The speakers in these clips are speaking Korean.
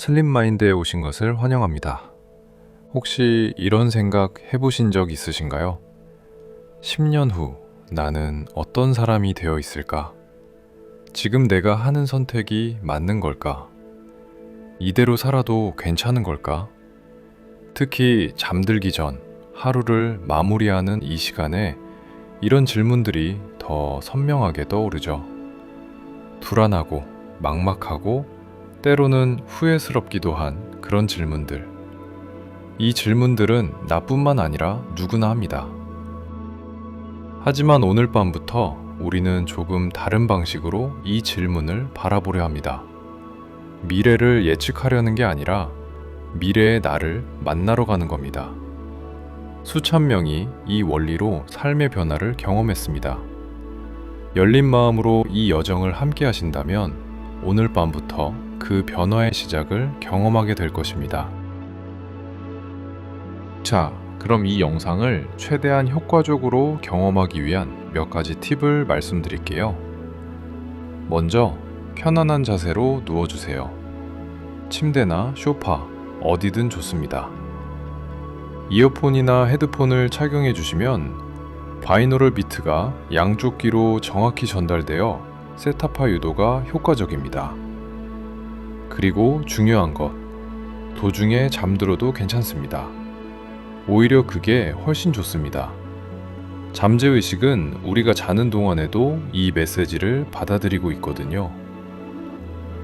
슬림마인드에 오신 것을 환영합니다. 혹시 이런 생각 해보신 적 있으신가요? 10년 후 나는 어떤 사람이 되어 있을까? 지금 내가 하는 선택이 맞는 걸까? 이대로 살아도 괜찮은 걸까? 특히 잠들기 전 하루를 마무리하는 이 시간에 이런 질문들이 더 선명하게 떠오르죠. 불안하고 막막하고 때로는 후회스럽기도 한 그런 질문들. 이 질문들은 나뿐만 아니라 누구나 합니다. 하지만 오늘 밤부터 우리는 조금 다른 방식으로 이 질문을 바라보려 합니다. 미래를 예측하려는 게 아니라 미래의 나를 만나러 가는 겁니다. 수천 명이 이 원리로 삶의 변화를 경험했습니다. 열린 마음으로 이 여정을 함께 하신다면 오늘 밤부터 그 변화의 시작을 경험하게 될 것입니다. 자, 그럼 이 영상을 최대한 효과적으로 경험하기 위한 몇 가지 팁을 말씀드릴게요. 먼저, 편안한 자세로 누워주세요. 침대나 소파, 어디든 좋습니다. 이어폰이나 헤드폰을 착용해 주시면 바이노럴 비트가 양쪽 귀로 정확히 전달되어 세타파 유도가 효과적입니다. 그리고 중요한 것, 도중에 잠들어도 괜찮습니다. 오히려 그게 훨씬 좋습니다. 잠재의식은 우리가 자는 동안에도 이 메시지를 받아들이고 있거든요.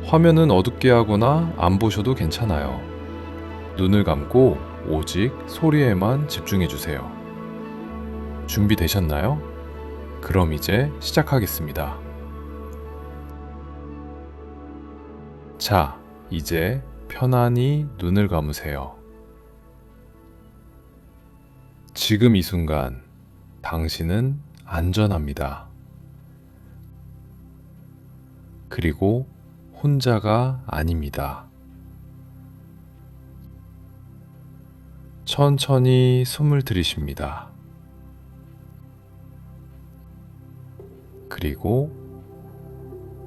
화면은 어둡게 하거나 안 보셔도 괜찮아요. 눈을 감고 오직 소리에만 집중해 주세요. 준비되셨나요? 그럼 이제 시작하겠습니다. 자, 이제 편안히 눈을 감으세요. 지금 이 순간 당신은 안전합니다. 그리고 혼자가 아닙니다. 천천히 숨을 들이쉽니다. 그리고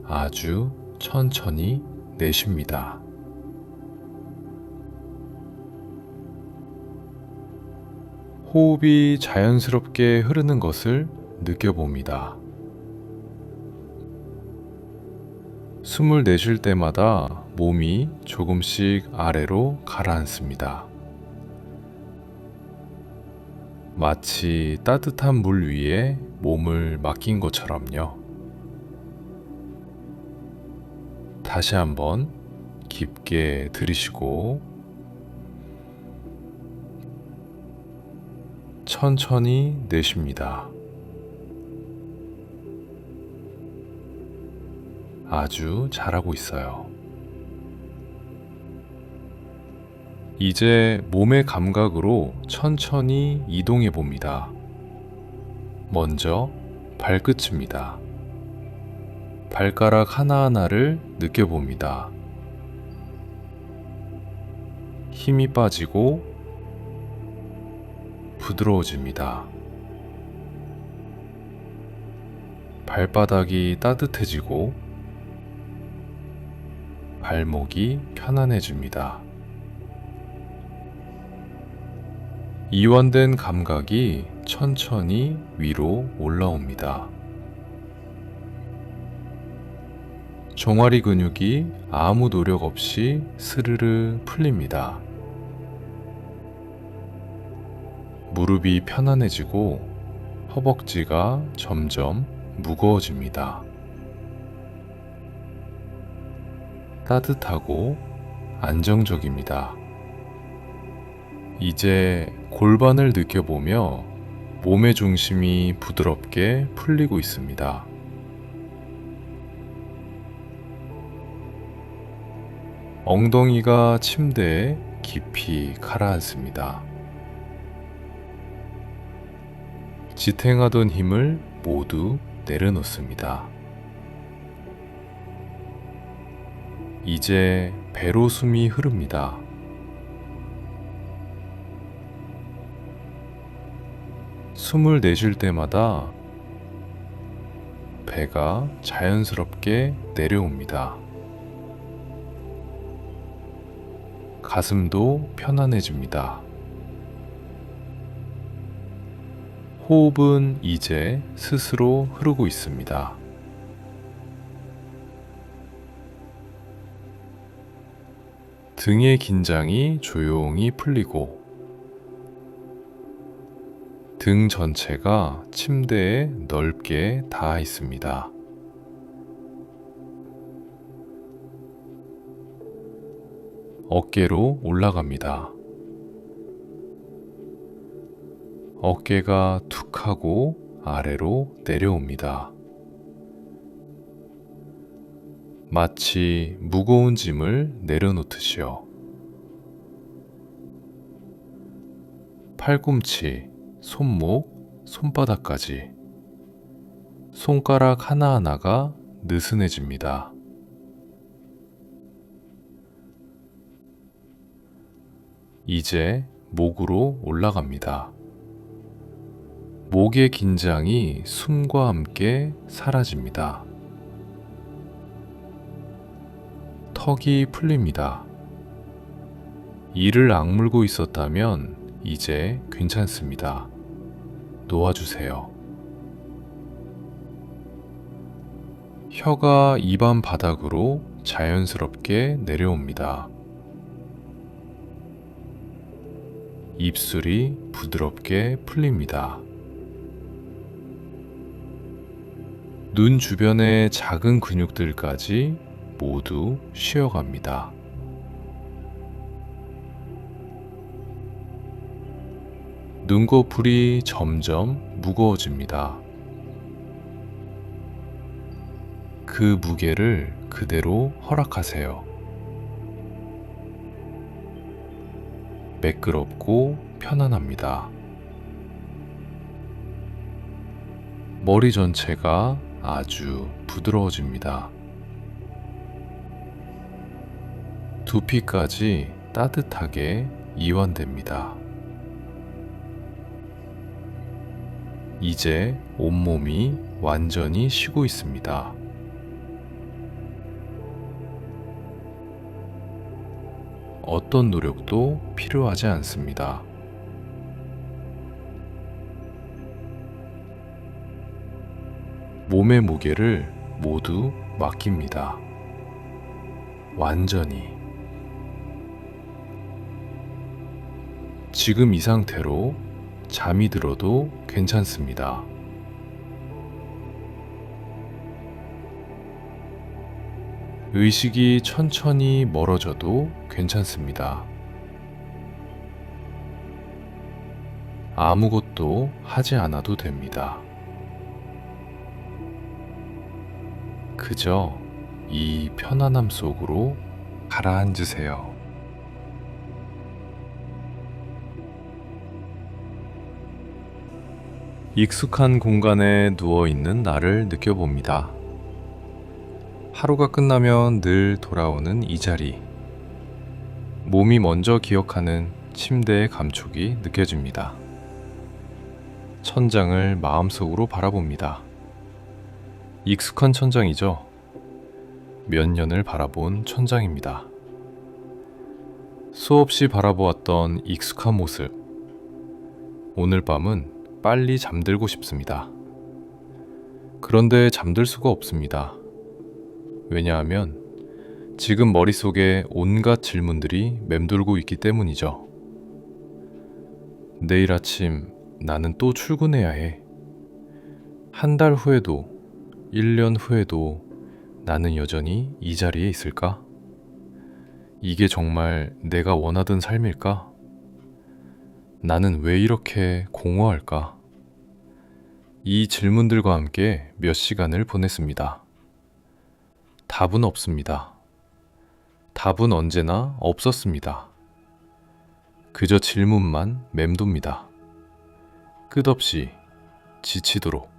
아주 천천히 내쉽니다. 호흡이 자연스럽게 흐르는 것을 느껴봅니다. 숨을 내쉴 때마다 몸이 조금씩 아래로 가라앉습니다. 마치 따뜻한 물 위에 몸을 맡긴 것처럼요. 다시 한번 깊게 들이쉬고 천천히 내쉽니다. 아주 잘하고 있어요. 이제 몸의 감각으로 천천히 이동해 봅니다. 먼저 발끝입니다. 발가락 하나하나를 느껴봅니다. 힘이 빠지고 부드러워집니다. 발바닥이 따뜻해지고 발목이 편안해집니다. 이완된 감각이 천천히 위로 올라옵니다. 종아리 근육이 아무 노력 없이 스르르 풀립니다. 무릎이 편안해지고 허벅지가 점점 무거워집니다. 따뜻하고 안정적입니다. 이제 골반을 느껴보며 몸의 중심이 부드럽게 풀리고 있습니다. 엉덩이가 침대에 깊이 가라앉습니다. 지탱하던 힘을 모두 내려놓습니다. 이제 배로 숨이 흐릅니다. 숨을 내쉴 때마다 배가 자연스럽게 내려옵니다. 가슴도 편안해집니다. 호흡은 이제 스스로 흐르고 있습니다. 등의 긴장이 조용히 풀리고 등 전체가 침대에 넓게 닿아 있습니다. 어깨로 올라갑니다. 어깨가 툭 하고 아래로 내려옵니다. 마치 무거운 짐을 내려놓듯이요. 팔꿈치, 손목, 손바닥까지 손가락 하나하나가 느슨해집니다. 이제 목으로 올라갑니다. 목의 긴장이 숨과 함께 사라집니다. 턱이 풀립니다. 이를 악물고 있었다면 이제 괜찮습니다. 놓아주세요. 혀가 입안 바닥으로 자연스럽게 내려옵니다. 입술이 부드럽게 풀립니다. 눈 주변의 작은 근육들까지 모두 쉬어갑니다. 눈꺼풀이 점점 무거워집니다. 그 무게를 그대로 허락하세요. 매끄럽고 편안합니다. 머리 전체가 아주 부드러워집니다. 두피까지 따뜻하게 이완됩니다. 이제 온몸이 완전히 쉬고 있습니다. 어떤 노력도 필요하지 않습니다. 몸의 무게를 모두 맡깁니다. 완전히. 지금 이 상태로 잠이 들어도 괜찮습니다. 의식이 천천히 멀어져도 괜찮습니다. 아무것도 하지 않아도 됩니다. 그저 이 편안함 속으로 가라앉으세요. 익숙한 공간에 누워있는 나를 느껴봅니다. 하루가 끝나면 늘 돌아오는 이 자리. 몸이 먼저 기억하는 침대의 감촉이 느껴집니다. 천장을 마음속으로 바라봅니다. 익숙한 천장이죠. 몇 년을 바라본 천장입니다. 수없이 바라보았던 익숙한 모습. 오늘 밤은 빨리 잠들고 싶습니다. 그런데 잠들 수가 없습니다. 왜냐하면 지금 머릿속에 온갖 질문들이 맴돌고 있기 때문이죠. 내일 아침 나는 또 출근해야 해. 한 달 후에도, 1년 후에도 나는 여전히 이 자리에 있을까? 이게 정말 내가 원하던 삶일까? 나는 왜 이렇게 공허할까? 이 질문들과 함께 몇 시간을 보냈습니다. 답은 없습니다. 답은 언제나 없었습니다. 그저 질문만 맴돕니다. 끝없이 지치도록.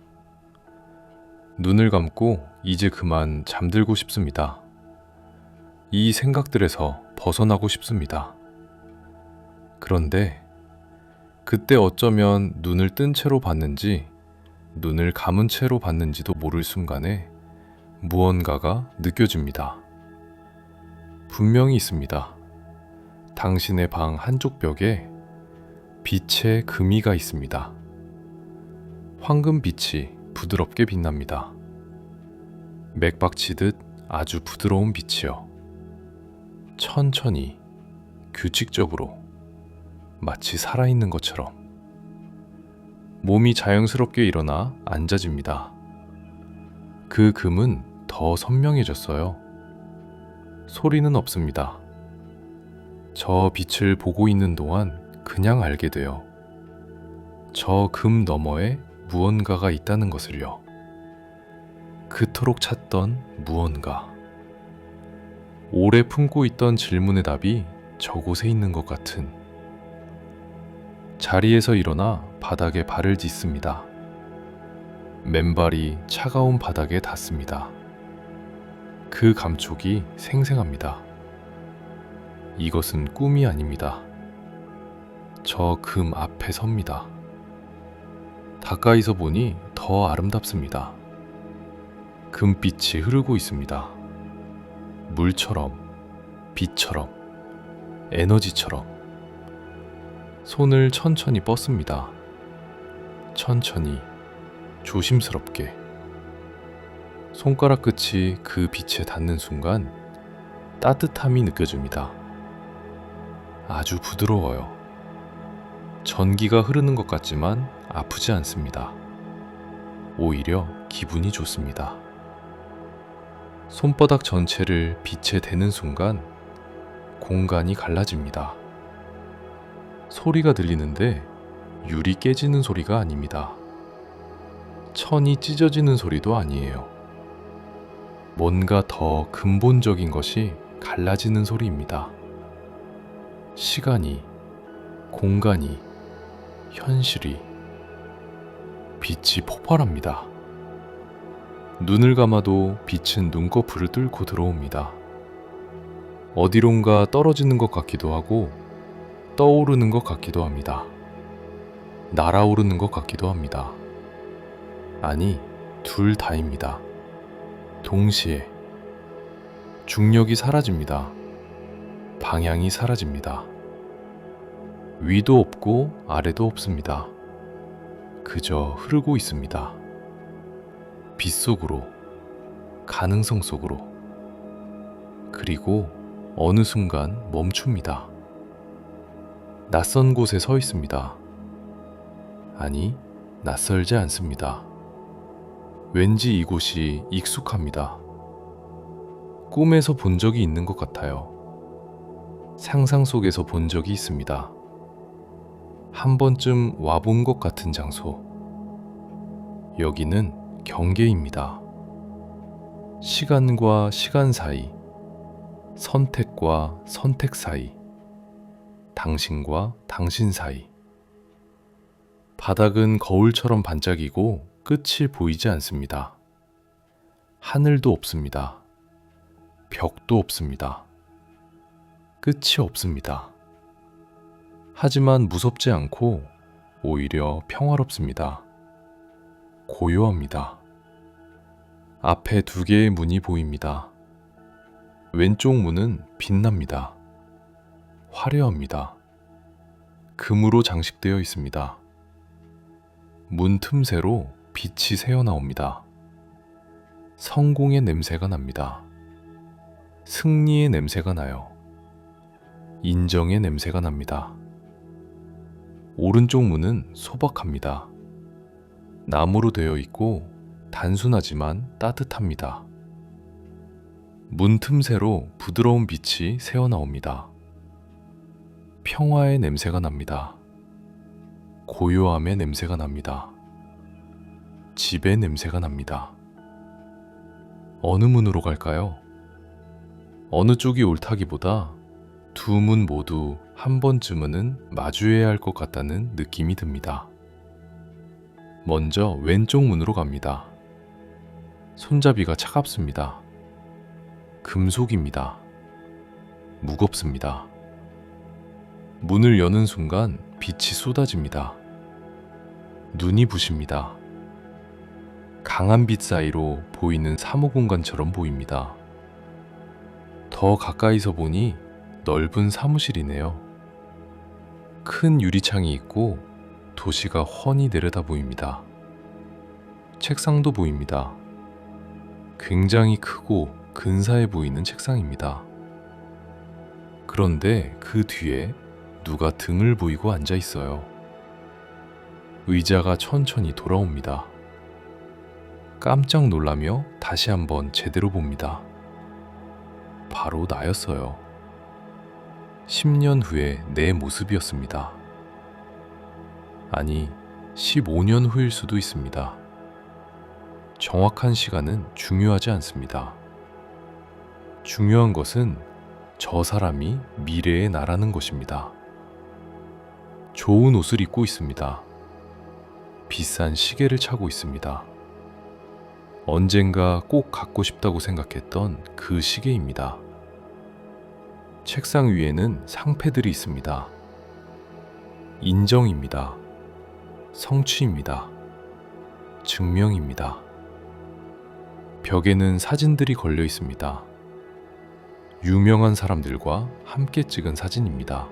눈을 감고 이제 그만 잠들고 싶습니다. 이 생각들에서 벗어나고 싶습니다. 그런데 그때 어쩌면 눈을 뜬 채로 봤는지 눈을 감은 채로 봤는지도 모를 순간에 무언가가 느껴집니다. 분명히 있습니다. 당신의 방 한쪽 벽에 빛의 금이가 있습니다. 황금빛이 부드럽게 빛납니다. 맥박치듯 아주 부드러운 빛이요. 천천히, 규칙적으로, 마치 살아있는 것처럼. 몸이 자연스럽게 일어나 앉아집니다. 그 금은 더 선명해졌어요. 소리는 없습니다. 저 빛을 보고 있는 동안 그냥 알게 돼요. 저 금 너머에 무언가가 있다는 것을요. 그토록 찾던 무언가. 오래 품고 있던 질문의 답이 저곳에 있는 것 같은. 자리에서 일어나 바닥에 발을 딛습니다. 맨발이 차가운 바닥에 닿습니다. 그 감촉이 생생합니다. 이것은 꿈이 아닙니다. 저 금 앞에 섭니다. 가까이서 보니 더 아름답습니다. 금빛이 흐르고 있습니다. 물처럼, 빛처럼, 에너지처럼. 손을 천천히 뻗습니다. 천천히, 조심스럽게. 손가락 끝이 그 빛에 닿는 순간 따뜻함이 느껴집니다. 아주 부드러워요. 전기가 흐르는 것 같지만 아프지 않습니다. 오히려 기분이 좋습니다. 손바닥 전체를 빛에 대는 순간 공간이 갈라집니다. 소리가 들리는데 유리 깨지는 소리가 아닙니다. 천이 찢어지는 소리도 아니에요. 뭔가 더 근본적인 것이 갈라지는 소리입니다. 시간이, 공간이, 현실이, 빛이 폭발합니다. 눈을 감아도 빛은 눈꺼풀을 뚫고 들어옵니다. 어디론가 떨어지는 것 같기도 하고 떠오르는 것 같기도 합니다. 날아오르는 것 같기도 합니다. 아니, 둘 다입니다. 동시에. 중력이 사라집니다. 방향이 사라집니다. 위도 없고 아래도 없습니다. 그저 흐르고 있습니다. 빛 속으로, 가능성 속으로. 그리고 어느 순간 멈춥니다. 낯선 곳에 서 있습니다. 아니, 낯설지 않습니다. 왠지 이곳이 익숙합니다. 꿈에서 본 적이 있는 것 같아요. 상상 속에서 본 적이 있습니다. 한 번쯤 와본 것 같은 장소. 여기는 경계입니다. 시간과 시간 사이, 선택과 선택 사이, 당신과 당신 사이. 바닥은 거울처럼 반짝이고 끝이 보이지 않습니다. 하늘도 없습니다. 벽도 없습니다. 끝이 없습니다. 하지만 무섭지 않고 오히려 평화롭습니다. 고요합니다. 앞에 두 개의 문이 보입니다. 왼쪽 문은 빛납니다. 화려합니다. 금으로 장식되어 있습니다. 문 틈새로 빛이 새어나옵니다. 성공의 냄새가 납니다. 승리의 냄새가 나요. 인정의 냄새가 납니다. 오른쪽 문은 소박합니다. 나무로 되어 있고 단순하지만 따뜻합니다. 문 틈새로 부드러운 빛이 새어나옵니다. 평화의 냄새가 납니다. 고요함의 냄새가 납니다. 집의 냄새가 납니다. 어느 문으로 갈까요? 어느 쪽이 옳다기보다 두 문 모두 한 번쯤은 마주해야 할 것 같다는 느낌이 듭니다. 먼저 왼쪽 문으로 갑니다. 손잡이가 차갑습니다. 금속입니다. 무겁습니다. 문을 여는 순간 빛이 쏟아집니다. 눈이 부십니다. 강한 빛 사이로 보이는 사무 공간처럼 보입니다. 더 가까이서 보니 넓은 사무실이네요. 큰 유리창이 있고 도시가 훤히 내려다 보입니다. 책상도 보입니다. 굉장히 크고 근사해 보이는 책상입니다. 그런데 그 뒤에 누가 등을 보이고 앉아 있어요. 의자가 천천히 돌아옵니다. 깜짝 놀라며 다시 한번 제대로 봅니다. 바로 나였어요. 10년 후의 내 모습이었습니다. 아니, 15년 후일 수도 있습니다. 정확한 시간은 중요하지 않습니다. 중요한 것은 저 사람이 미래의 나라는 것입니다. 좋은 옷을 입고 있습니다. 비싼 시계를 차고 있습니다. 언젠가 꼭 갖고 싶다고 생각했던 그 시계입니다. 책상 위에는 상패들이 있습니다. 인정입니다. 성취입니다. 증명입니다. 벽에는 사진들이 걸려 있습니다. 유명한 사람들과 함께 찍은 사진입니다.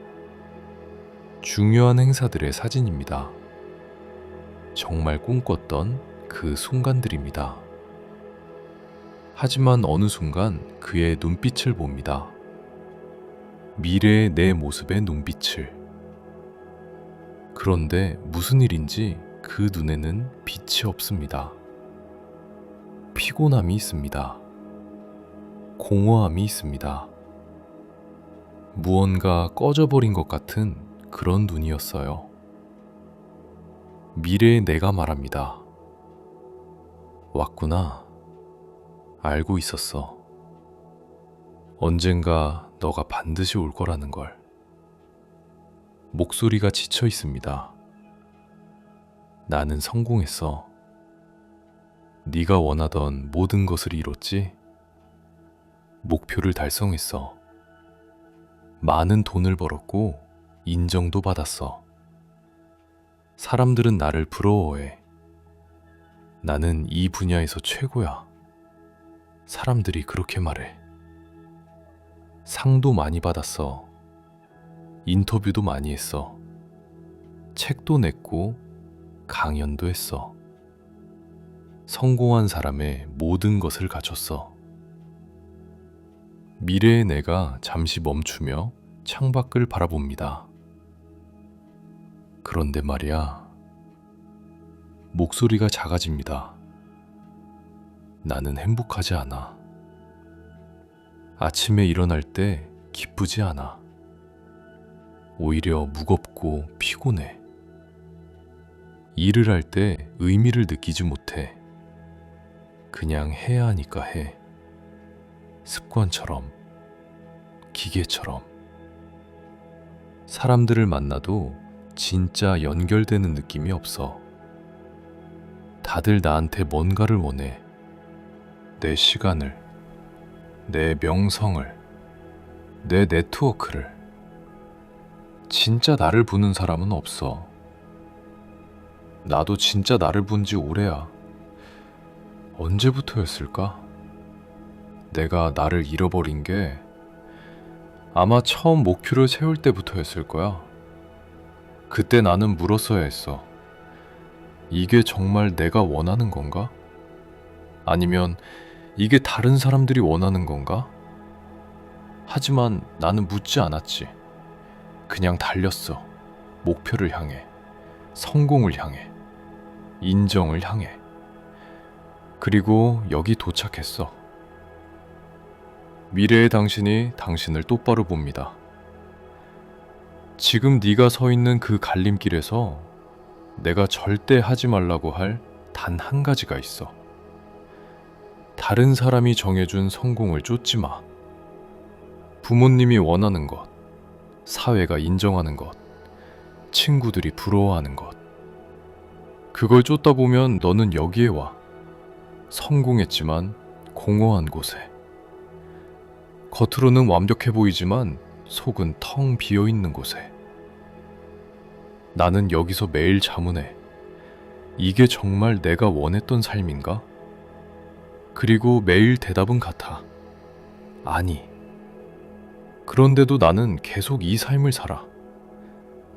중요한 행사들의 사진입니다. 정말 꿈꿨던 그 순간들입니다. 하지만 어느 순간 그의 눈빛을 봅니다. 미래의 내 모습의 눈빛을. 그런데 무슨 일인지 그 눈에는 빛이 없습니다. 피곤함이 있습니다. 공허함이 있습니다. 무언가 꺼져버린 것 같은 그런 눈이었어요. 미래의 내가 말합니다. 왔구나. 알고 있었어. 언젠가 너가 반드시 올 거라는 걸. 목소리가 지쳐 있습니다. 나는 성공했어. 네가 원하던 모든 것을 이뤘지? 목표를 달성했어. 많은 돈을 벌었고 인정도 받았어. 사람들은 나를 부러워해. 나는 이 분야에서 최고야. 사람들이 그렇게 말해. 상도 많이 받았어. 인터뷰도 많이 했어. 책도 냈고 강연도 했어. 성공한 사람의 모든 것을 갖췄어. 미래의 내가 잠시 멈추며 창밖을 바라봅니다. 그런데 말이야, 목소리가 작아집니다. 나는 행복하지 않아. 아침에 일어날 때 기쁘지 않아. 오히려 무겁고 피곤해. 일을 할 때 의미를 느끼지 못해. 그냥 해야 하니까 해. 습관처럼, 기계처럼. 사람들을 만나도 진짜 연결되는 느낌이 없어. 다들 나한테 뭔가를 원해. 내 시간을, 내 명성을, 내 네트워크를. 진짜 나를 부는 사람은 없어. 나도 진짜 나를 본 지 오래야. 언제부터였을까? 내가 나를 잃어버린 게 아마 처음 목표를 세울 때부터였을 거야. 그때 나는 물었어야 했어. 이게 정말 내가 원하는 건가? 아니면 이게 다른 사람들이 원하는 건가? 하지만 나는 묻지 않았지. 그냥 달렸어. 목표를 향해, 성공을 향해, 인정을 향해. 그리고 여기 도착했어. 미래의 당신이 당신을 똑바로 봅니다. 지금 네가 서 있는 그 갈림길에서 내가 절대 하지 말라고 할 단 한 가지가 있어. 다른 사람이 정해준 성공을 쫓지 마. 부모님이 원하는 것, 사회가 인정하는 것, 친구들이 부러워하는 것. 그걸 쫓다 보면 너는 여기에 와. 성공했지만 공허한 곳에. 겉으로는 완벽해 보이지만 속은 텅 비어 있는 곳에. 나는 여기서 매일 자문해. 이게 정말 내가 원했던 삶인가? 그리고 매일 대답은 같아. 아니. 그런데도 나는 계속 이 삶을 살아.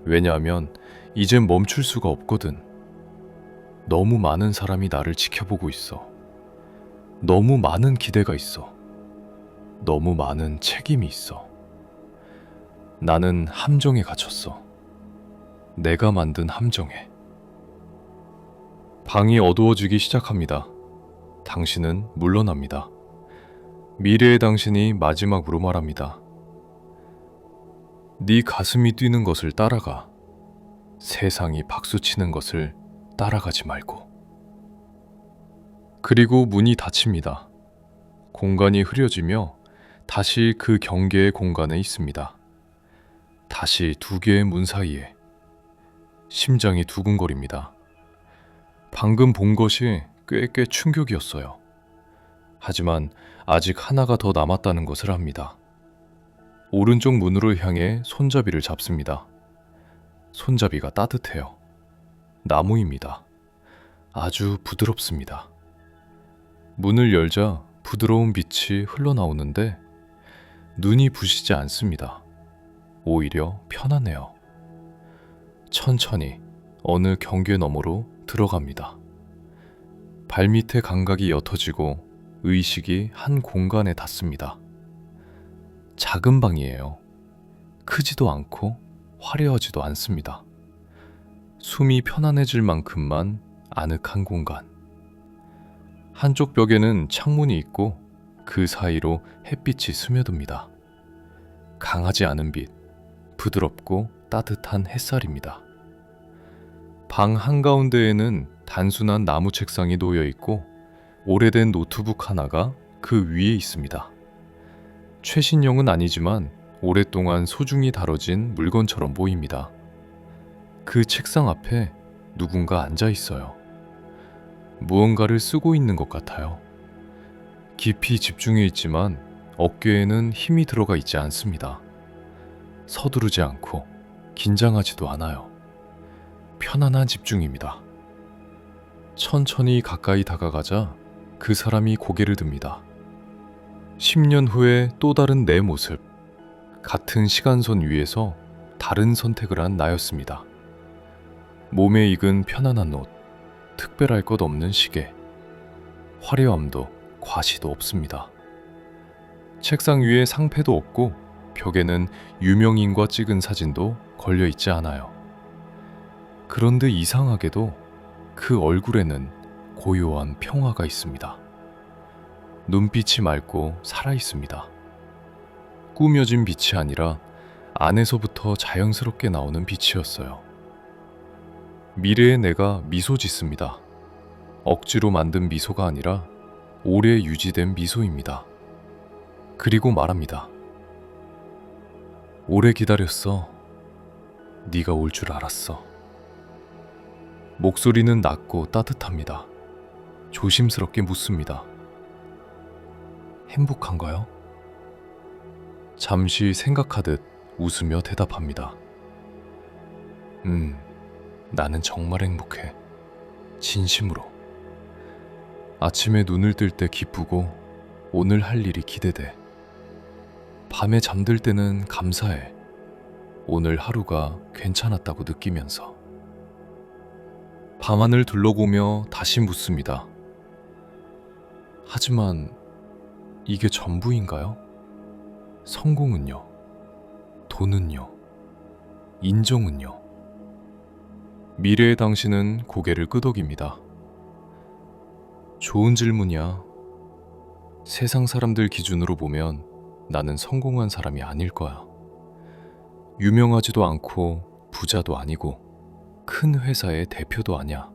왜냐하면 이젠 멈출 수가 없거든. 너무 많은 사람이 나를 지켜보고 있어. 너무 많은 기대가 있어. 너무 많은 책임이 있어. 나는 함정에 갇혔어. 내가 만든 함정에. 방이 어두워지기 시작합니다. 당신은 물러납니다. 미래의 당신이 마지막으로 말합니다. 네 가슴이 뛰는 것을 따라가. 세상이 박수치는 것을 따라가지 말고. 그리고 문이 닫힙니다. 공간이 흐려지며 다시 그 경계의 공간에 있습니다. 다시 두 개의 문 사이에. 심장이 두근거립니다. 방금 본 것이 꽤 충격이었어요. 하지만 아직 하나가 더 남았다는 것을 압니다. 오른쪽 문으로 향해 손잡이를 잡습니다. 손잡이가 따뜻해요. 나무입니다. 아주 부드럽습니다. 문을 열자 부드러운 빛이 흘러나오는데 눈이 부시지 않습니다. 오히려 편안해요. 천천히 어느 경계 너머로 들어갑니다. 발밑의 감각이 옅어지고 의식이 한 공간에 닿습니다. 작은 방이에요. 크지도 않고 화려하지도 않습니다. 숨이 편안해질 만큼만 아늑한 공간. 한쪽 벽에는 창문이 있고 그 사이로 햇빛이 스며듭니다. 강하지 않은 빛, 부드럽고 따뜻한 햇살입니다. 방 한가운데에는 단순한 나무 책상이 놓여 있고 오래된 노트북 하나가 그 위에 있습니다. 최신형은 아니지만 오랫동안 소중히 다뤄진 물건처럼 보입니다. 그 책상 앞에 누군가 앉아 있어요. 무언가를 쓰고 있는 것 같아요. 깊이 집중해 있지만 어깨에는 힘이 들어가 있지 않습니다. 서두르지 않고 긴장하지도 않아요. 편안한 집중입니다. 천천히 가까이 다가가자 그 사람이 고개를 듭니다. 10년 후에 또 다른 내 모습, 같은 시간선 위에서 다른 선택을 한 나였습니다. 몸에 익은 편안한 옷, 특별할 것 없는 시계, 화려함도 과시도 없습니다. 책상 위에 상패도 없고 벽에는 유명인과 찍은 사진도 걸려 있지 않아요. 그런데 이상하게도 그 얼굴에는 고요한 평화가 있습니다. 눈빛이 맑고 살아있습니다. 꾸며진 빛이 아니라 안에서부터 자연스럽게 나오는 빛이었어요. 미래의 내가 미소 짓습니다. 억지로 만든 미소가 아니라 오래 유지된 미소입니다. 그리고 말합니다. 오래 기다렸어. 네가 올 줄 알았어. 목소리는 낮고 따뜻합니다. 조심스럽게 묻습니다. 행복한가요? 잠시 생각하듯 웃으며 대답합니다. 나는 정말 행복해. 진심으로. 아침에 눈을 뜰 때 기쁘고 오늘 할 일이 기대돼. 밤에 잠들 때는 감사해. 오늘 하루가 괜찮았다고 느끼면서. 밤하늘 둘러보며 다시 묻습니다. 하지만 이게 전부인가요? 성공은요? 돈은요? 인정은요? 미래의 당신은 고개를 끄덕입니다. 좋은 질문이야. 세상 사람들 기준으로 보면 나는 성공한 사람이 아닐 거야. 유명하지도 않고 부자도 아니고 큰 회사의 대표도 아니야.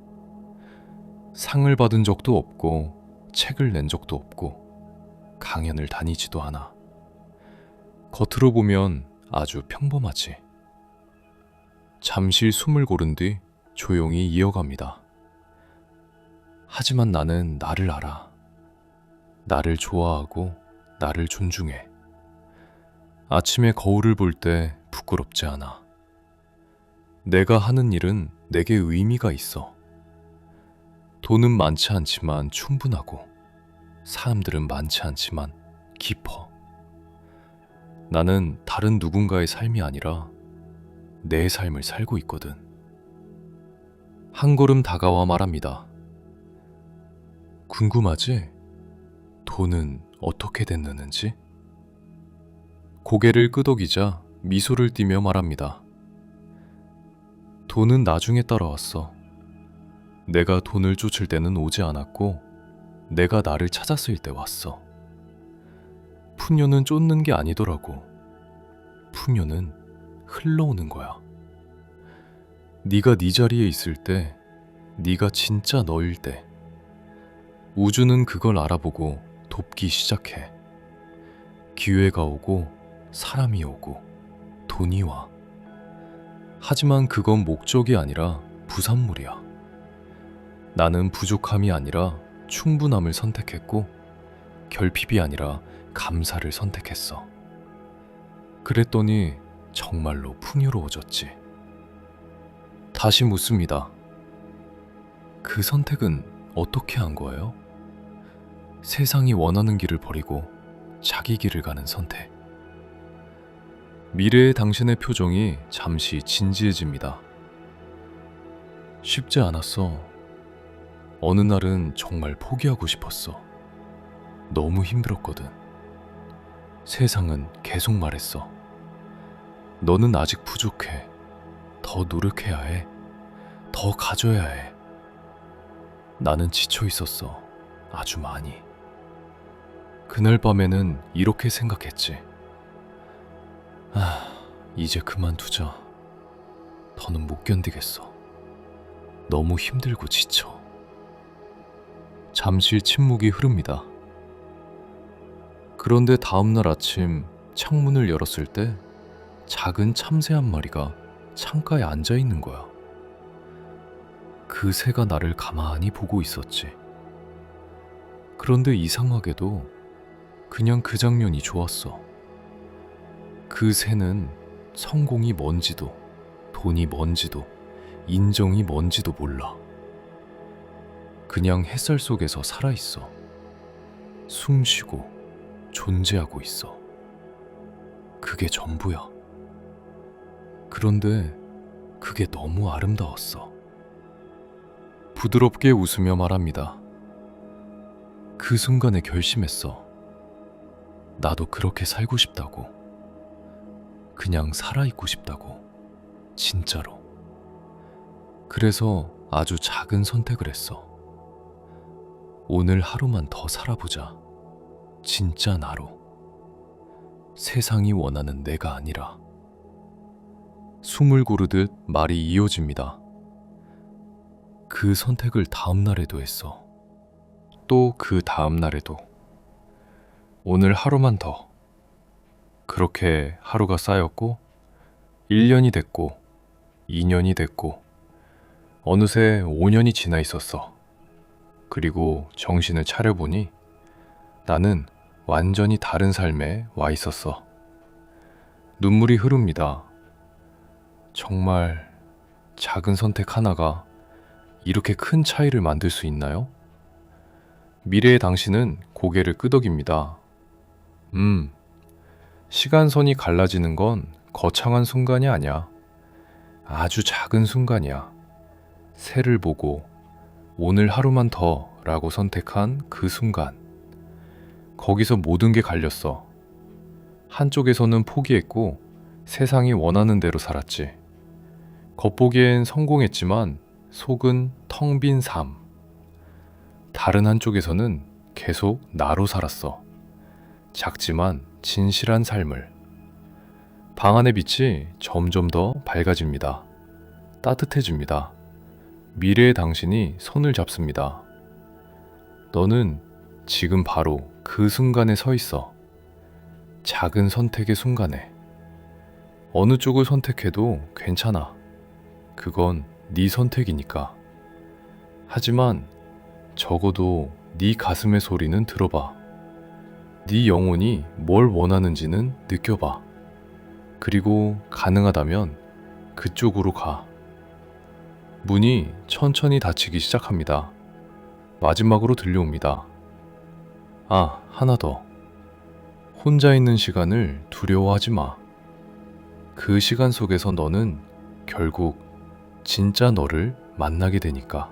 상을 받은 적도 없고 책을 낸 적도 없고 강연을 다니지도 않아. 겉으로 보면 아주 평범하지. 잠시 숨을 고른 뒤 조용히 이어갑니다. 하지만 나는 나를 알아. 나를 좋아하고 나를 존중해. 아침에 거울을 볼 때 부끄럽지 않아. 내가 하는 일은 내게 의미가 있어. 돈은 많지 않지만 충분하고 사람들은 많지 않지만 깊어. 나는 다른 누군가의 삶이 아니라 내 삶을 살고 있거든. 한 걸음 다가와 말합니다. 궁금하지? 돈은 어떻게 됐느는지? 고개를 끄덕이자 미소를 띠며 말합니다. 돈은 나중에 따라왔어. 내가 돈을 쫓을 때는 오지 않았고 내가 나를 찾았을 때 왔어. 푸녀는 쫓는 게 아니더라고. 푸녀는 흘러오는 거야. 네가 네 자리에 있을 때, 네가 진짜 너일 때, 우주는 그걸 알아보고 돕기 시작해. 기회가 오고 사람이 오고 돈이 와. 하지만 그건 목적이 아니라 부산물이야. 나는 부족함이 아니라 충분함을 선택했고 결핍이 아니라 감사를 선택했어. 그랬더니 정말로 풍요로워졌지. 다시 묻습니다. 그 선택은 어떻게 한 거예요? 세상이 원하는 길을 버리고 자기 길을 가는 선택. 미래의 당신의 표정이 잠시 진지해집니다. 쉽지 않았어. 어느 날은 정말 포기하고 싶었어. 너무 힘들었거든. 세상은 계속 말했어. 너는 아직 부족해. 더 노력해야 해. 더 가져야 해. 나는 지쳐 있었어. 아주 많이. 그날 밤에는 이렇게 생각했지. 이제 그만두자. 더는 못 견디겠어. 너무 힘들고 지쳐. 잠시 침묵이 흐릅니다. 그런데 다음날 아침 창문을 열었을 때 작은 참새 한 마리가 창가에 앉아 있는 거야. 그 새가 나를 가만히 보고 있었지. 그런데 이상하게도 그냥 그 장면이 좋았어. 그 새는 성공이 뭔지도, 돈이 뭔지도, 인정이 뭔지도 몰라. 그냥 햇살 속에서 살아있어. 숨쉬고 존재하고 있어. 그게 전부야. 그런데 그게 너무 아름다웠어. 부드럽게 웃으며 말합니다. 그 순간에 결심했어. 나도 그렇게 살고 싶다고. 그냥 살아있고 싶다고. 진짜로. 그래서 아주 작은 선택을 했어. 오늘 하루만 더 살아보자. 진짜 나로. 세상이 원하는 내가 아니라. 숨을 고르듯 말이 이어집니다. 그 선택을 다음 날에도 했어. 또 그 다음 날에도. 오늘 하루만 더. 그렇게 하루가 쌓였고 1년이 됐고 2년이 됐고 어느새 5년이 지나 있었어. 그리고 정신을 차려보니 나는 완전히 다른 삶에 와 있었어. 눈물이 흐릅니다. 정말 작은 선택 하나가 이렇게 큰 차이를 만들 수 있나요? 미래의 당신은 고개를 끄덕입니다. 시간선이 갈라지는 건 거창한 순간이 아니야. 아주 작은 순간이야. 새를 보고 오늘 하루만 더 라고 선택한 그 순간. 거기서 모든 게 갈렸어. 한쪽에서는 포기했고 세상이 원하는 대로 살았지. 겉보기엔 성공했지만 속은 텅 빈 삶. 다른 한쪽에서는 계속 나로 살았어. 작지만 진실한 삶을. 방 안의 빛이 점점 더 밝아집니다. 따뜻해집니다. 미래의 당신이 손을 잡습니다. 너는 지금 바로 그 순간에 서 있어. 작은 선택의 순간에. 어느 쪽을 선택해도 괜찮아. 그건 네 선택이니까. 하지만 적어도 네 가슴의 소리는 들어봐. 네 영혼이 뭘 원하는지는 느껴봐. 그리고 가능하다면 그쪽으로 가. 문이 천천히 닫히기 시작합니다. 마지막으로 들려옵니다. 하나 더. 혼자 있는 시간을 두려워하지 마. 그 시간 속에서 너는 결국 진짜 너를 만나게 되니까.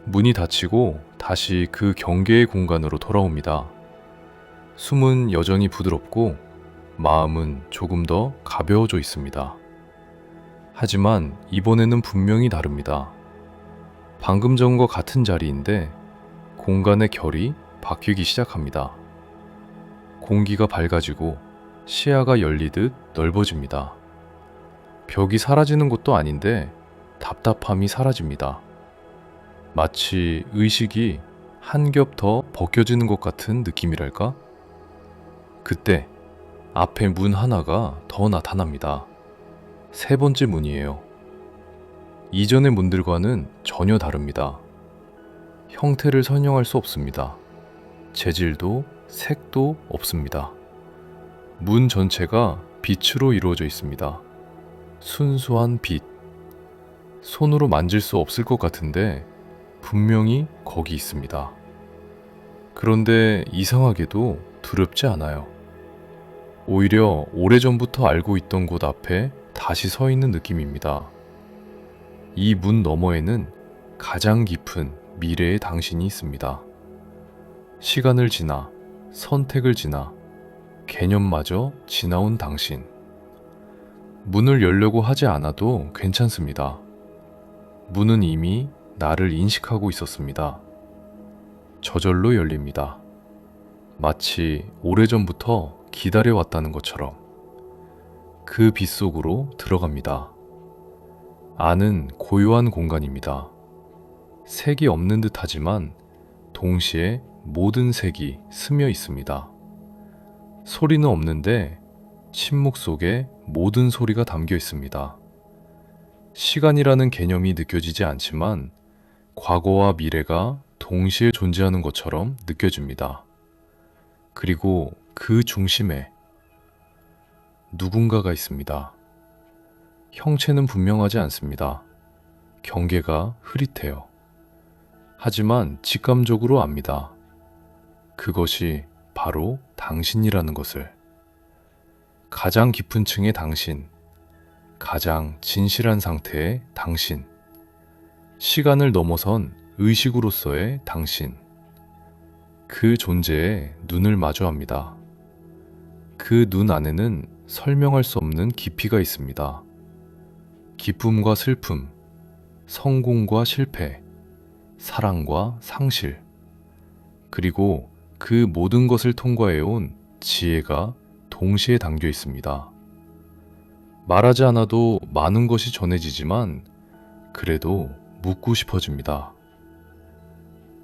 문이 닫히고 다시 그 경계의 공간으로 돌아옵니다. 숨은 여전히 부드럽고 마음은 조금 더 가벼워져 있습니다. 하지만 이번에는 분명히 다릅니다. 방금 전과 같은 자리인데 공간의 결이 바뀌기 시작합니다. 공기가 밝아지고 시야가 열리듯 넓어집니다. 벽이 사라지는 것도 아닌데 답답함이 사라집니다. 마치 의식이 한 겹 더 벗겨지는 것 같은 느낌이랄까? 그때 앞에 문 하나가 더 나타납니다. 세 번째 문이에요. 이전의 문들과는 전혀 다릅니다. 형태를 설명할 수 없습니다. 재질도 색도 없습니다. 문 전체가 빛으로 이루어져 있습니다. 순수한 빛. 손으로 만질 수 없을 것 같은데 분명히 거기 있습니다. 그런데 이상하게도 두렵지 않아요. 오히려 오래전부터 알고 있던 곳 앞에 다시 서 있는 느낌입니다. 이 문 너머에는 가장 깊은 미래의 당신이 있습니다. 시간을 지나, 선택을 지나, 개념마저 지나온 당신. 문을 열려고 하지 않아도 괜찮습니다. 문은 이미 나를 인식하고 있었습니다. 저절로 열립니다. 마치 오래전부터 기다려왔다는 것처럼. 그 빛 속으로 들어갑니다. 안은 고요한 공간입니다. 색이 없는 듯 하지만 동시에 모든 색이 스며 있습니다. 소리는 없는데 침묵 속에 모든 소리가 담겨 있습니다. 시간이라는 개념이 느껴지지 않지만 과거와 미래가 동시에 존재하는 것처럼 느껴집니다. 그리고 그 중심에 누군가가 있습니다. 형체는 분명하지 않습니다. 경계가 흐릿해요. 하지만 직감적으로 압니다. 그것이 바로 당신이라는 것을. 가장 깊은 층의 당신, 가장 진실한 상태의 당신, 시간을 넘어선 의식으로서의 당신, 그 존재에 눈을 마주합니다. 그 눈 안에는 설명할 수 없는 깊이가 있습니다. 기쁨과 슬픔, 성공과 실패, 사랑과 상실, 그리고 그 모든 것을 통과해온 지혜가 동시에 담겨 있습니다. 말하지 않아도 많은 것이 전해지지만 그래도 묻고 싶어집니다.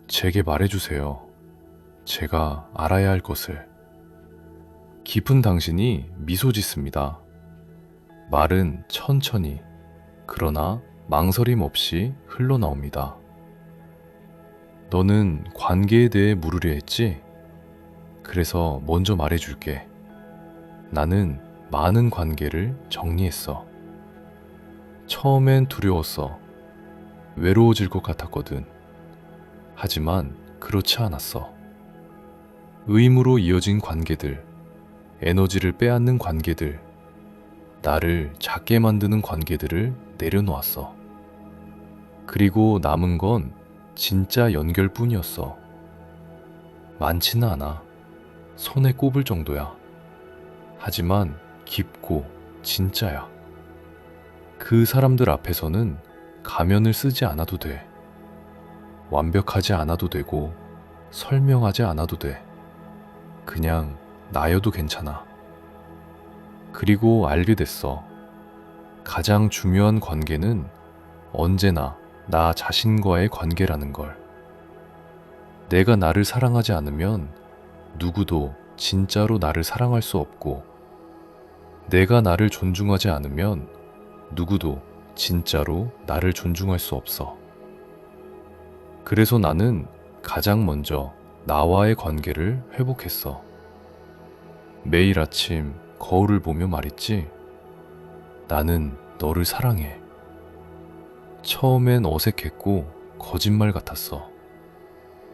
제게 말해주세요. 제가 알아야 할 것을. 깊은 당신이 미소 짓습니다. 말은 천천히, 그러나 망설임 없이 흘러나옵니다. 너는 관계에 대해 물으려 했지? 그래서 먼저 말해줄게. 나는 많은 관계를 정리했어. 처음엔 두려웠어. 외로워질 것 같았거든. 하지만 그렇지 않았어. 의무로 이어진 관계들, 에너지를 빼앗는 관계들, 나를 작게 만드는 관계들을 내려놓았어. 그리고 남은 건 진짜 연결뿐이었어. 많지는 않아. 손에 꼽을 정도야. 하지만 깊고 진짜야. 그 사람들 앞에서는 가면을 쓰지 않아도 돼. 완벽하지 않아도 되고 설명하지 않아도 돼. 그냥 나여도 괜찮아. 그리고 알게 됐어. 가장 중요한 관계는 언제나 나 자신과의 관계라는 걸. 내가 나를 사랑하지 않으면 누구도 진짜로 나를 사랑할 수 없고, 내가 나를 존중하지 않으면 누구도 진짜로 나를 존중할 수 없어. 그래서 나는 가장 먼저 나와의 관계를 회복했어. 매일 아침 거울을 보며 말했지. 나는 너를 사랑해. 처음엔 어색했고 거짓말 같았어.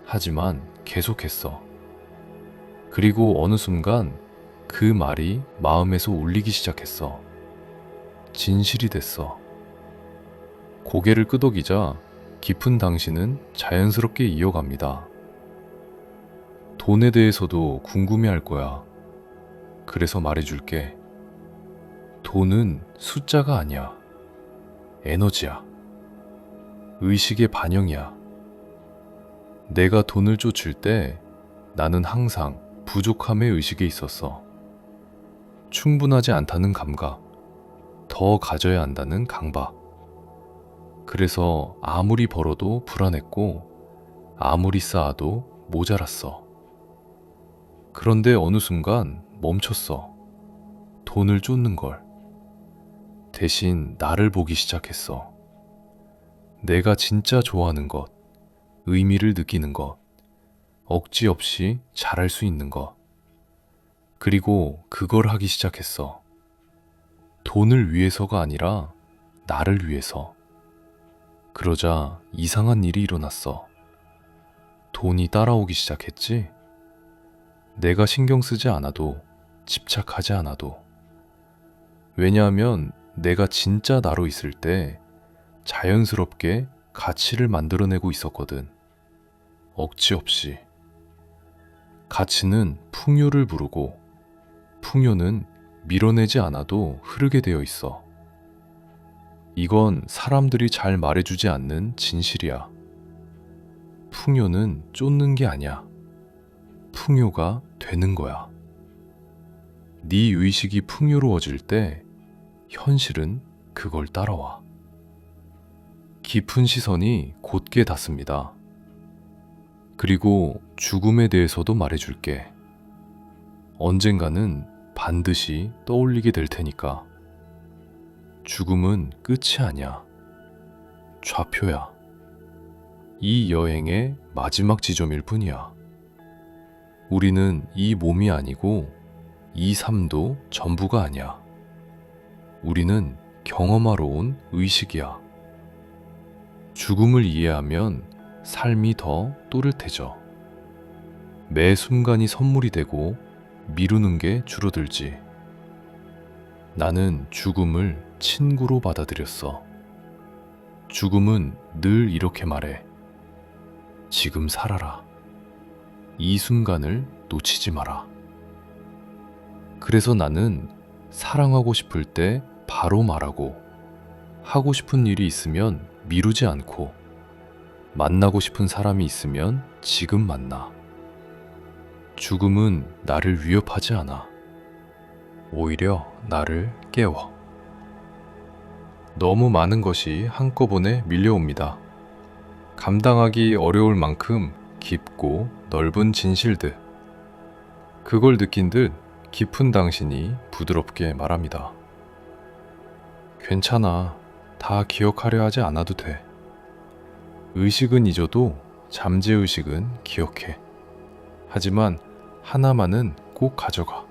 하지만 계속했어. 그리고 어느 순간 그 말이 마음에서 울리기 시작했어. 진실이 됐어. 고개를 끄덕이자 깊은 당신은 자연스럽게 이어갑니다. 돈에 대해서도 궁금해할 거야. 그래서 말해줄게. 돈은 숫자가 아니야. 에너지야. 의식의 반영이야. 내가 돈을 쫓을 때 나는 항상 부족함의 의식에 있었어. 충분하지 않다는 감각, 더 가져야 한다는 강박. 그래서 아무리 벌어도 불안했고 아무리 쌓아도 모자랐어. 그런데 어느 순간 멈췄어. 돈을 쫓는 걸. 대신 나를 보기 시작했어. 내가 진짜 좋아하는 것, 의미를 느끼는 것, 억지 없이 잘할 수 있는 것. 그리고 그걸 하기 시작했어. 돈을 위해서가 아니라 나를 위해서. 그러자 이상한 일이 일어났어. 돈이 따라오기 시작했지? 내가 신경 쓰지 않아도, 집착하지 않아도. 왜냐하면 내가 진짜 나로 있을 때 자연스럽게 가치를 만들어내고 있었거든. 억지 없이. 가치는 풍요를 부르고 풍요는 밀어내지 않아도 흐르게 되어 있어. 이건 사람들이 잘 말해주지 않는 진실이야. 풍요는 쫓는 게 아니야. 풍요가 되는 거야. 네 의식이 풍요로워질 때 현실은 그걸 따라와. 깊은 시선이 곧게 닿습니다. 그리고 죽음에 대해서도 말해줄게. 언젠가는 반드시 떠올리게 될 테니까. 죽음은 끝이 아니야. 좌표야. 이 여행의 마지막 지점일 뿐이야. 우리는 이 몸이 아니고 이 삶도 전부가 아니야. 우리는 경험하러 온 의식이야. 죽음을 이해하면 삶이 더 또렷해져. 매 순간이 선물이 되고 미루는 게 줄어들지. 나는 죽음을 친구로 받아들였어. 죽음은 늘 이렇게 말해. 지금 살아라. 이 순간을 놓치지 마라. 그래서 나는 사랑하고 싶을 때 바로 말하고, 하고 싶은 일이 있으면 미루지 않고, 만나고 싶은 사람이 있으면 지금 만나. 죽음은 나를 위협하지 않아. 오히려 나를 깨워. 너무 많은 것이 한꺼번에 밀려옵니다. 감당하기 어려울 만큼 깊고 넓은 진실들. 그걸 느낀 듯 깊은 당신이 부드럽게 말합니다. 괜찮아. 다 기억하려 하지 않아도 돼. 의식은 잊어도 잠재의식은 기억해. 하지만 하나만은 꼭 가져가.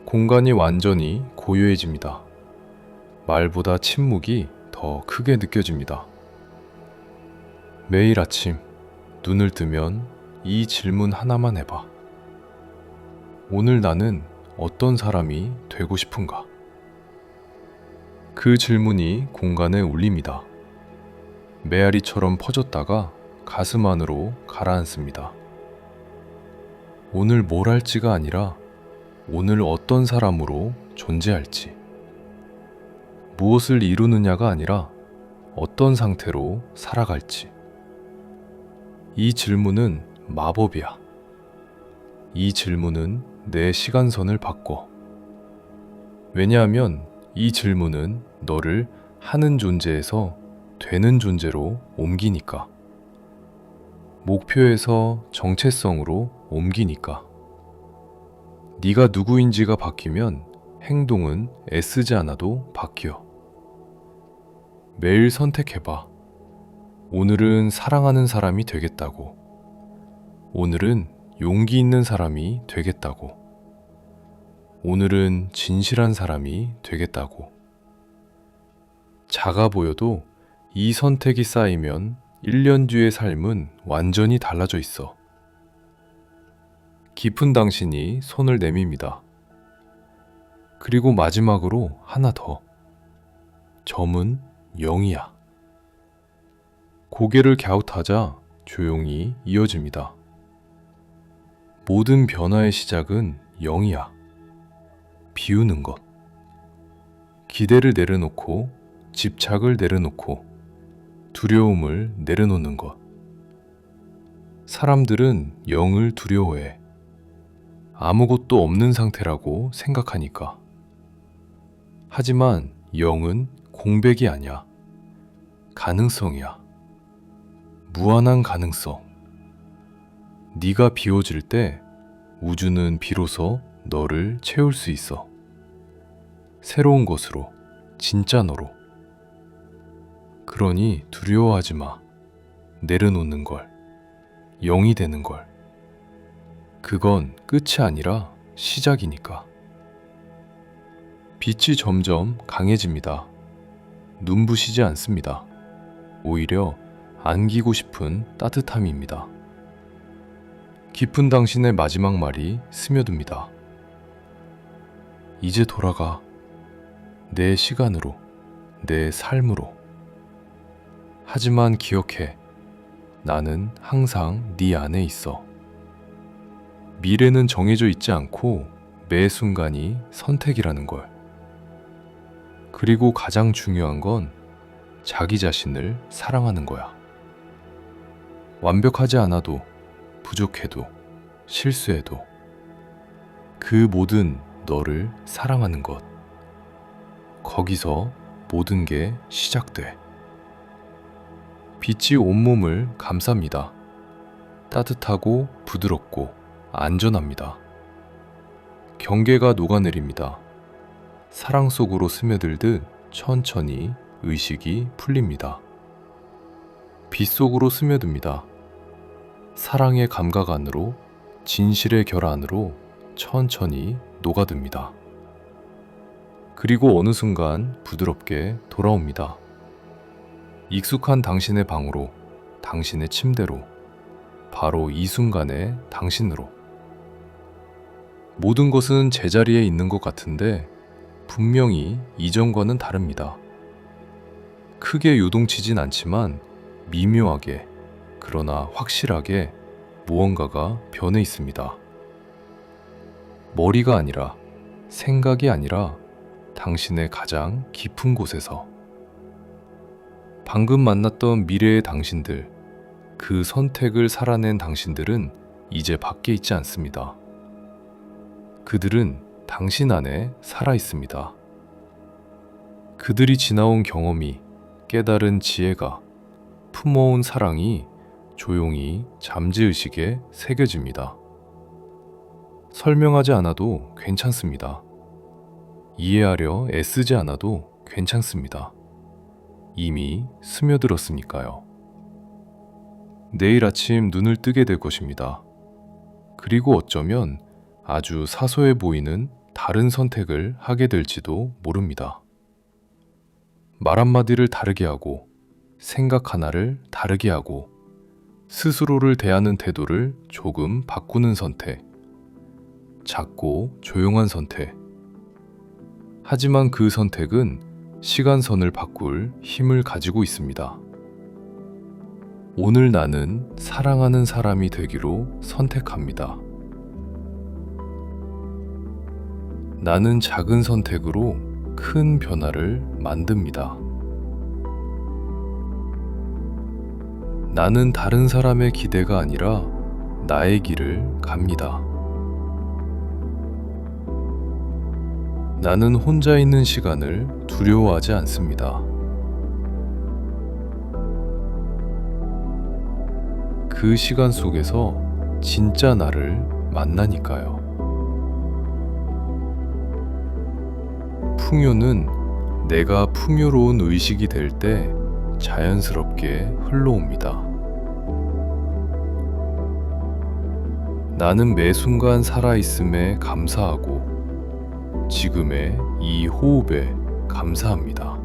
공간이 완전히 고요해집니다. 말보다 침묵이 더 크게 느껴집니다. 매일 아침 눈을 뜨면 이 질문 하나만 해봐. 오늘 나는 어떤 사람이 되고 싶은가? 그 질문이 공간에 울립니다. 메아리처럼 퍼졌다가 가슴 안으로 가라앉습니다. 오늘 뭘 할지가 아니라 오늘 어떤 사람으로 존재할지. 무엇을 이루느냐가 아니라 어떤 상태로 살아갈지. 이 질문은 마법이야. 이 질문은 내 시간선을 바꿔. 왜냐하면 이 질문은 너를 하는 존재에서 되는 존재로 옮기니까. 목표에서 정체성으로 옮기니까. 네가 누구인지가 바뀌면 행동은 애쓰지 않아도 바뀌어. 매일 선택해봐. 오늘은 사랑하는 사람이 되겠다고. 오늘은 용기 있는 사람이 되겠다고. 오늘은 진실한 사람이 되겠다고. 작아 보여도 이 선택이 쌓이면 1년 뒤의 삶은 완전히 달라져 있어. 깊은 당신이 손을 내밉니다. 그리고 마지막으로 하나 더. 점은 0이야. 고개를 갸웃하자 조용히 이어집니다. 모든 변화의 시작은 0이야. 비우는 것. 기대를 내려놓고, 집착을 내려놓고, 두려움을 내려놓는 것. 사람들은 0을 두려워해. 아무것도 없는 상태라고 생각하니까. 하지만 0은 공백이 아니야. 가능성이야. 무한한 가능성. 네가 비워질 때 우주는 비로소 너를 채울 수 있어. 새로운 것으로, 진짜 너로. 그러니 두려워하지 마. 내려놓는 걸, 0이 되는 걸. 그건 끝이 아니라 시작이니까. 빛이 점점 강해집니다. 눈부시지 않습니다. 오히려 안기고 싶은 따뜻함입니다. 깊은 당신의 마지막 말이 스며듭니다. 이제 돌아가. 내 시간으로, 내 삶으로. 하지만 기억해. 나는 항상 네 안에 있어. 미래는 정해져 있지 않고 매 순간이 선택이라는 걸. 그리고 가장 중요한 건 자기 자신을 사랑하는 거야. 완벽하지 않아도, 부족해도, 실수해도 그 모든 너를 사랑하는 것. 거기서 모든 게 시작돼. 빛이 온몸을 감쌉니다. 따뜻하고 부드럽고 안전합니다. 경계가 녹아내립니다. 사랑 속으로 스며들듯 천천히 의식이 풀립니다. 빛 속으로 스며듭니다. 사랑의 감각 안으로, 진실의 결 안으로 천천히 녹아듭니다. 그리고 어느 순간 부드럽게 돌아옵니다. 익숙한 당신의 방으로, 당신의 침대로, 바로 이 순간의 당신으로. 모든 것은 제자리에 있는 것 같은데 분명히 이전과는 다릅니다. 크게 요동치진 않지만 미묘하게, 그러나 확실하게 무언가가 변해 있습니다. 머리가 아니라, 생각이 아니라 당신의 가장 깊은 곳에서. 방금 만났던 미래의 당신들, 그 선택을 살아낸 당신들은 이제 밖에 있지 않습니다. 그들은 당신 안에 살아 있습니다. 그들이 지나온 경험이, 깨달은 지혜가, 품어온 사랑이 조용히 잠재의식에 새겨집니다. 설명하지 않아도 괜찮습니다. 이해하려 애쓰지 않아도 괜찮습니다. 이미 스며들었으니까요. 내일 아침 눈을 뜨게 될 것입니다. 그리고 어쩌면 아주 사소해 보이는 다른 선택을 하게 될지도 모릅니다. 말 한마디를 다르게 하고, 생각 하나를 다르게 하고, 스스로를 대하는 태도를 조금 바꾸는 선택. 작고 조용한 선택. 하지만 그 선택은 시간선을 바꿀 힘을 가지고 있습니다. 오늘 나는 사랑하는 사람이 되기로 선택합니다. 나는 작은 선택으로 큰 변화를 만듭니다. 나는 다른 사람의 기대가 아니라 나의 길을 갑니다. 나는 혼자 있는 시간을 두려워하지 않습니다. 그 시간 속에서 진짜 나를 만나니까요. 풍요는 내가 풍요로운 의식이 될 때 자연스럽게 흘러옵니다. 나는 매 순간 살아있음에 감사하고 지금의 이 호흡에 감사합니다.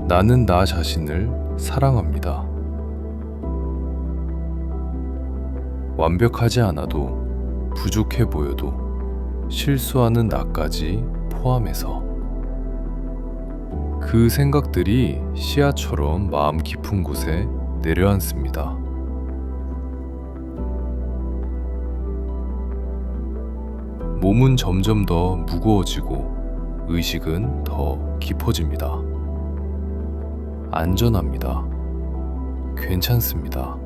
나는 나 자신을 사랑합니다. 완벽하지 않아도, 부족해 보여도, 실수하는 나까지 포함해서. 그 생각들이 씨앗처럼 마음 깊은 곳에 내려앉습니다. 몸은 점점 더 무거워지고 의식은 더 깊어집니다. 안전합니다. 괜찮습니다.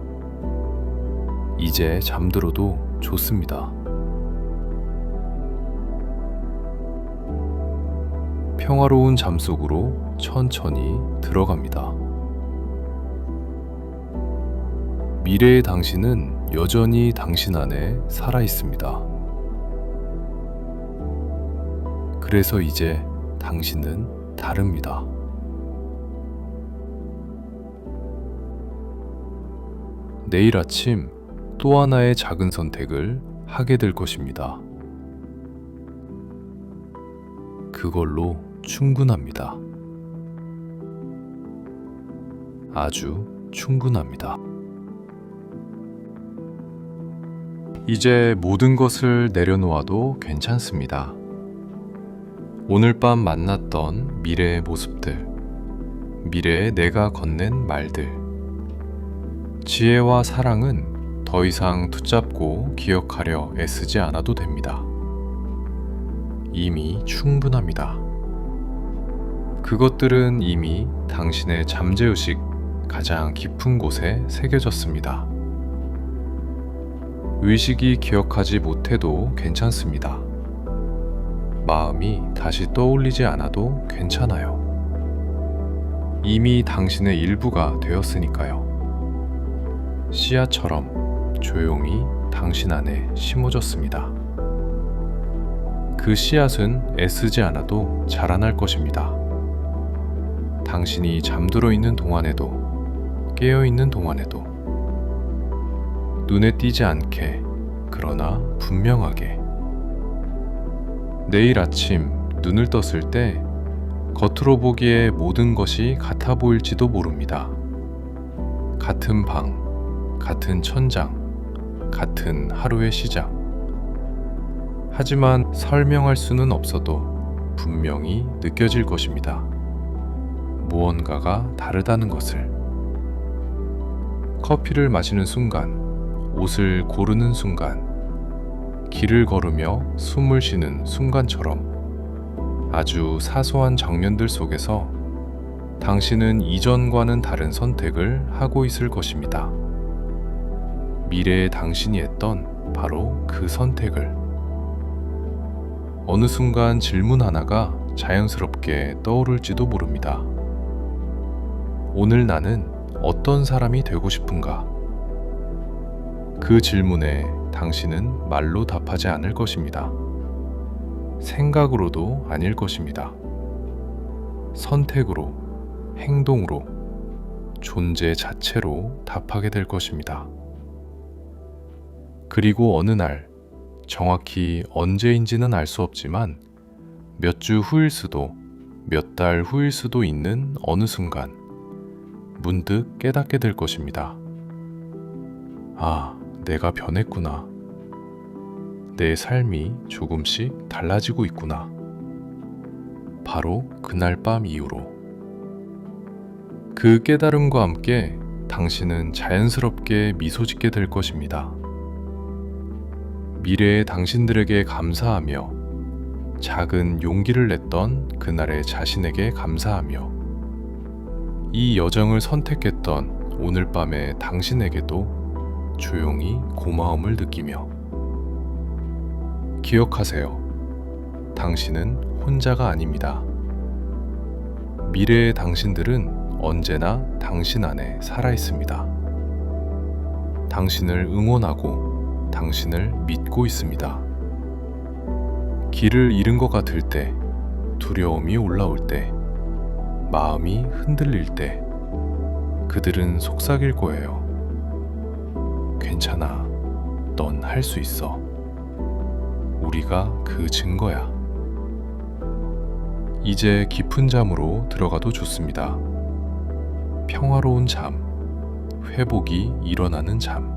이제 잠들어도 좋습니다. 평화로운 잠 속으로 천천히 들어갑니다. 미래의 당신은 여전히 당신 안에 살아 있습니다. 그래서 이제 당신은 다릅니다. 내일 아침 또 하나의 작은 선택을 하게 될 것입니다. 그걸로 충분합니다. 아주 충분합니다. 이제 모든 것을 내려놓아도 괜찮습니다. 오늘 밤 만났던 미래의 모습들, 미래에 내가 건넨 말들, 지혜와 사랑은 더 이상 붙잡고 기억하려 애쓰지 않아도 됩니다. 이미 충분합니다. 그것들은 이미 당신의 잠재의식 가장 깊은 곳에 새겨졌습니다. 의식이 기억하지 못해도 괜찮습니다. 마음이 다시 떠올리지 않아도 괜찮아요. 이미 당신의 일부가 되었으니까요. 씨앗처럼 조용히 당신 안에 심어졌습니다. 그 씨앗은 애쓰지 않아도 자라날 것입니다. 당신이 잠들어 있는 동안에도, 깨어 있는 동안에도, 눈에 띄지 않게, 그러나 분명하게. 내일 아침 눈을 떴을 때 겉으로 보기에 모든 것이 같아 보일지도 모릅니다. 같은 방, 같은 천장, 같은 하루의 시작. 하지만 설명할 수는 없어도 분명히 느껴질 것입니다. 무언가가 다르다는 것을. 커피를 마시는 순간, 옷을 고르는 순간, 길을 걸으며 숨을 쉬는 순간처럼 아주 사소한 장면들 속에서 당신은 이전과는 다른 선택을 하고 있을 것입니다. 미래의 당신이 했던 바로 그 선택을. 어느 순간 질문 하나가 자연스럽게 떠오를지도 모릅니다. 오늘 나는 어떤 사람이 되고 싶은가? 그 질문에 당신은 말로 답하지 않을 것입니다. 생각으로도 아닐 것입니다. 선택으로, 행동으로, 존재 자체로 답하게 될 것입니다. 그리고 어느 날, 정확히 언제인지는 알 수 없지만 몇 주 후일 수도, 몇 달 후일 수도 있는 어느 순간 문득 깨닫게 될 것입니다. 아, 내가 변했구나. 내 삶이 조금씩 달라지고 있구나. 바로 그날 밤 이후로. 그 깨달음과 함께 당신은 자연스럽게 미소 짓게 될 것입니다. 미래의 당신들에게 감사하며, 작은 용기를 냈던 그날의 자신에게 감사하며, 이 여정을 선택했던 오늘 밤의 당신에게도 조용히 고마움을 느끼며. 기억하세요. 당신은 혼자가 아닙니다. 미래의 당신들은 언제나 당신 안에 살아 있습니다. 당신을 응원하고 당신을 믿고 있습니다. 길을 잃은 것 같을 때, 두려움이 올라올 때, 마음이 흔들릴 때, 그들은 속삭일 거예요. 괜찮아. 넌 할 수 있어. 우리가 그 증거야. 이제 깊은 잠으로 들어가도 좋습니다. 평화로운 잠, 회복이 일어나는 잠.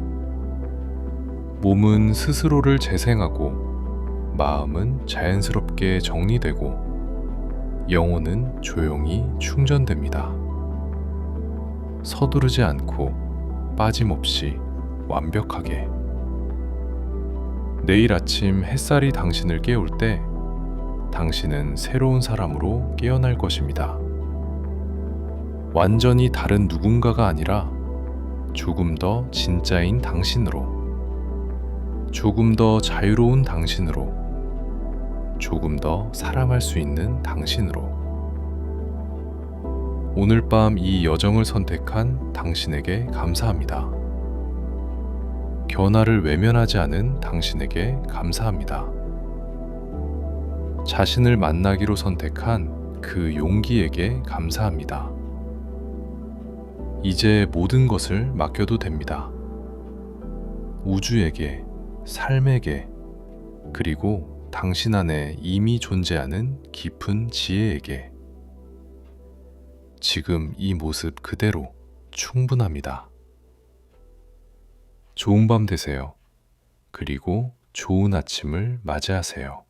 몸은 스스로를 재생하고 마음은 자연스럽게 정리되고 영혼은 조용히 충전됩니다. 서두르지 않고 빠짐없이 완벽하게. 내일 아침 햇살이 당신을 깨울 때 당신은 새로운 사람으로 깨어날 것입니다. 완전히 다른 누군가가 아니라 조금 더 진짜인 당신으로, 조금 더 자유로운 당신으로, 조금 더 사랑할 수 있는 당신으로. 오늘 밤 이 여정을 선택한 당신에게 감사합니다. 변화를 외면하지 않은 당신에게 감사합니다. 자신을 만나기로 선택한 그 용기에게 감사합니다. 이제 모든 것을 맡겨도 됩니다. 우주에게, 삶에게, 그리고 당신 안에 이미 존재하는 깊은 지혜에게. 지금 이 모습 그대로 충분합니다. 좋은 밤 되세요. 그리고 좋은 아침을 맞이하세요.